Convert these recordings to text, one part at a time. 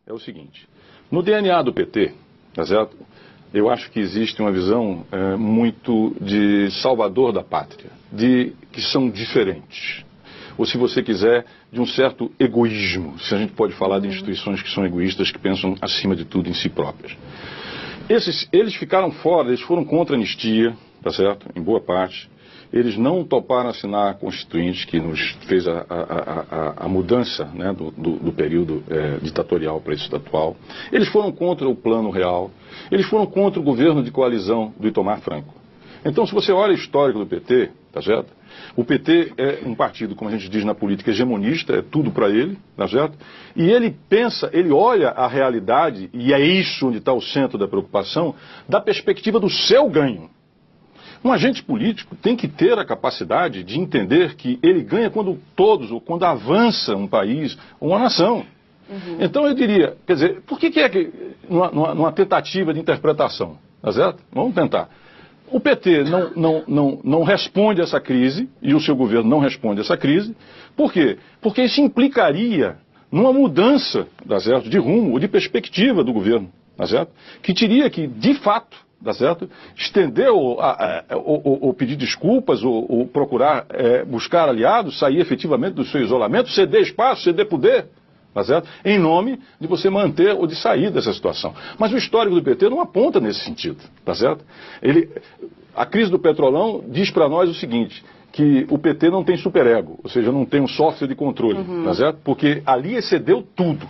é o seguinte: no DNA do PT, tá certo? Eu acho que existe uma visão muito de salvador da pátria, de que são diferentes. Ou, se você quiser, de um certo egoísmo, se a gente pode falar de instituições que são egoístas, que pensam acima de tudo em si próprias. Eles ficaram fora, eles foram contra a anistia, tá certo? Em boa parte. Eles não toparam assinar a Constituinte, que nos fez a mudança, né, do período ditatorial para esse atual. Eles foram contra o Plano Real. Eles foram contra o governo de coalizão do Itamar Franco. Então, se você olha o histórico do PT, tá certo? O PT é um partido, como a gente diz na política, hegemonista, é tudo para ele, tá certo? E ele pensa, ele olha a realidade, e é isso onde está o centro da preocupação, da perspectiva do seu ganho. Um agente político tem que ter a capacidade de entender que ele ganha quando todos, ou quando avança um país ou uma nação. Então eu diria, quer dizer, por que é que, numa tentativa de interpretação, tá certo? Vamos tentar. O PT não responde a essa crise, e o seu governo não responde a essa crise. Por quê? Porque isso implicaria numa mudança, tá certo, de rumo ou de perspectiva do governo, tá certo? Que teria que, de fato, tá certo, estender ou pedir desculpas, ou procurar buscar aliados, sair efetivamente do seu isolamento, ceder espaço, ceder poder, tá certo? Em nome de você manter ou de sair dessa situação. Mas o histórico do PT não aponta nesse sentido, tá certo? A crise do Petrolão diz para nós o seguinte, que o PT não tem superego, ou seja, não tem um software de controle, tá certo? Porque ali excedeu tudo.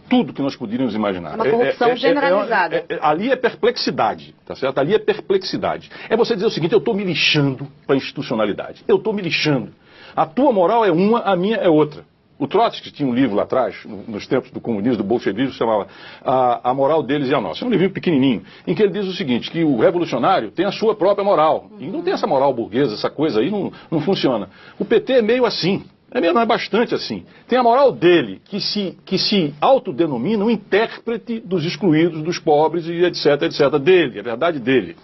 Tudo que nós poderíamos imaginar. Uma corrupção generalizada. Ali é perplexidade, tá certo? Ali é perplexidade. É você dizer o seguinte: eu estou me lixando para a institucionalidade. Eu estou me lixando. A tua moral é uma, a minha é outra. O Trotsky tinha um livro lá atrás, nos tempos do comunismo, do bolchevismo, chamava A Moral Deles e a Nossa. É um livrinho pequenininho, em que ele diz o seguinte, que o revolucionário tem a sua própria moral. E não tem essa moral burguesa, essa coisa aí não funciona. O PT é meio assim. Não é bastante assim. Tem a moral dele, que se autodenomina um intérprete dos excluídos, dos pobres e etc, etc. Dele, a verdade dele.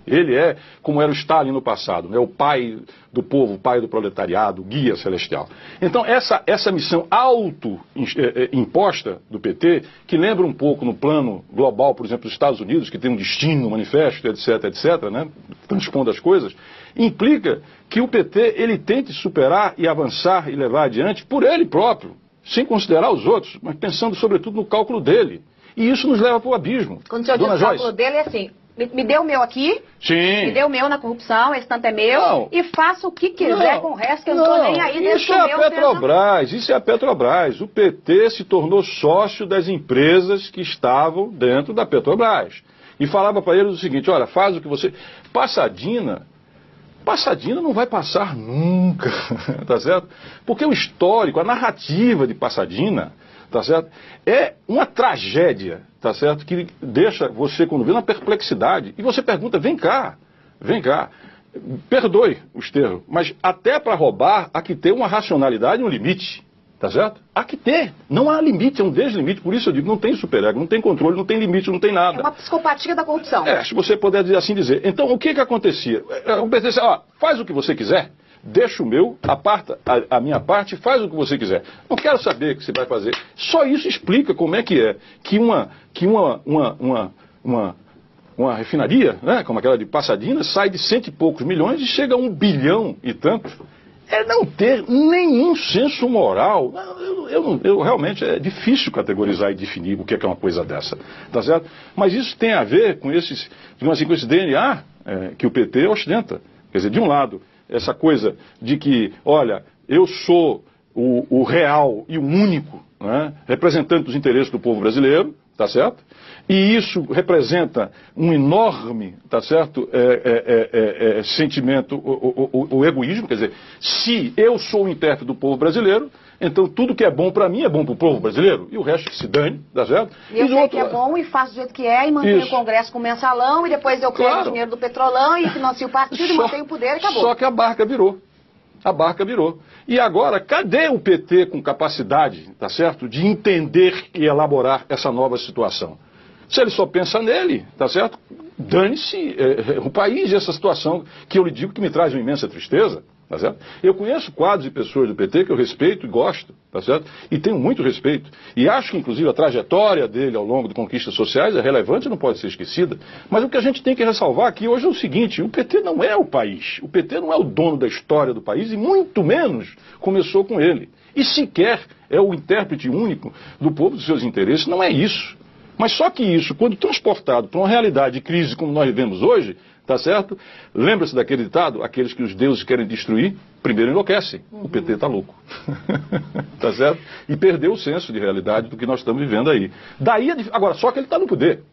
Ele é como era o Stalin no passado, né? O pai do povo, o pai do proletariado, o guia celestial. Então essa missão auto-imposta do PT, que lembra um pouco no plano global, por exemplo, dos Estados Unidos, que tem um destino, um manifesto, etc, etc, né? Transpondo as coisas, implica que o PT ele tente superar e avançar e levar adiante por ele próprio, sem considerar os outros, mas pensando sobretudo no cálculo dele. E isso nos leva para o abismo. Quando o senhor diz o cálculo dele é assim: me dê o meu aqui, sim, me dê o meu na corrupção, esse tanto é meu, não, e faça o que quiser com o resto, que eu não estou nem aí dentro isso do é meu. A Petrobras, isso é a Petrobras. O PT se tornou sócio das empresas que estavam dentro da Petrobras. E falava para eles o seguinte: olha, faz o que você... Passadina não vai passar nunca, tá certo? Porque o histórico, a narrativa de Passadina, tá certo? É uma tragédia, tá certo? Que deixa você, quando vê, na perplexidade. E você pergunta: vem cá, perdoe os termos, mas até para roubar há que ter uma racionalidade e um limite, tá certo? Há que ter, não há limite, é um deslimite. Por isso eu digo, não tem superego, não tem controle, não tem limite, não tem nada. É uma psicopatia da corrupção. Se você puder assim dizer. Então, o que acontecia? O PT disse: faz o que você quiser, deixa o meu, aparta a minha parte, faz o que você quiser. Não quero saber o que você vai fazer. Só isso explica como é que uma refinaria, né, como aquela de Passadina, sai de 100 e poucos milhões e chega a 1 bilhão e tantos. É não ter nenhum senso moral. Eu realmente é difícil categorizar e definir o que é uma coisa dessa, tá certo? Mas isso tem a ver com esse DNA que o PT ostenta. Quer dizer, de um lado, essa coisa de que, olha, eu sou o real e o único, né, representante dos interesses do povo brasileiro, tá certo? E isso representa um enorme, tá certo, sentimento, o egoísmo, quer dizer, se eu sou o intérprete do povo brasileiro, então tudo que é bom para mim é bom para o povo brasileiro, e o resto que se dane, tá certo? E eu sei que é bom e faço do jeito que é, e mantenho o Congresso com mensalão, e depois eu pego o dinheiro do Petrolão e financio o partido e mantenho o poder e acabou. Só que a barca virou. A barca virou. E agora, cadê o PT com capacidade, tá certo, de entender e elaborar essa nova situação? Se ele só pensa nele, tá certo? Dane-se o país e essa situação que eu lhe digo que me traz uma imensa tristeza, Tá certo? Eu conheço quadros e pessoas do PT que eu respeito e gosto, tá certo? E tenho muito respeito. E acho que, inclusive, a trajetória dele ao longo de conquistas sociais é relevante e não pode ser esquecida. Mas o que a gente tem que ressalvar aqui hoje é o seguinte: o PT não é o país. O PT não é o dono da história do país e muito menos começou com ele. E sequer é o intérprete único do povo dos seus interesses. Não é isso. Mas só que isso, quando transportado para uma realidade de crise como nós vivemos hoje, tá certo? Lembra-se daquele ditado? Aqueles que os deuses querem destruir, primeiro enlouquecem. O PT está louco. Tá certo? E perdeu o senso de realidade do que nós estamos vivendo aí. Agora, só que ele está no poder.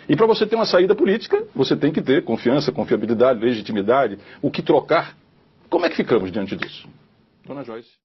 E para você ter uma saída política, você tem que ter confiança, confiabilidade, legitimidade, o que trocar. Como é que ficamos diante disso? Dona Joyce.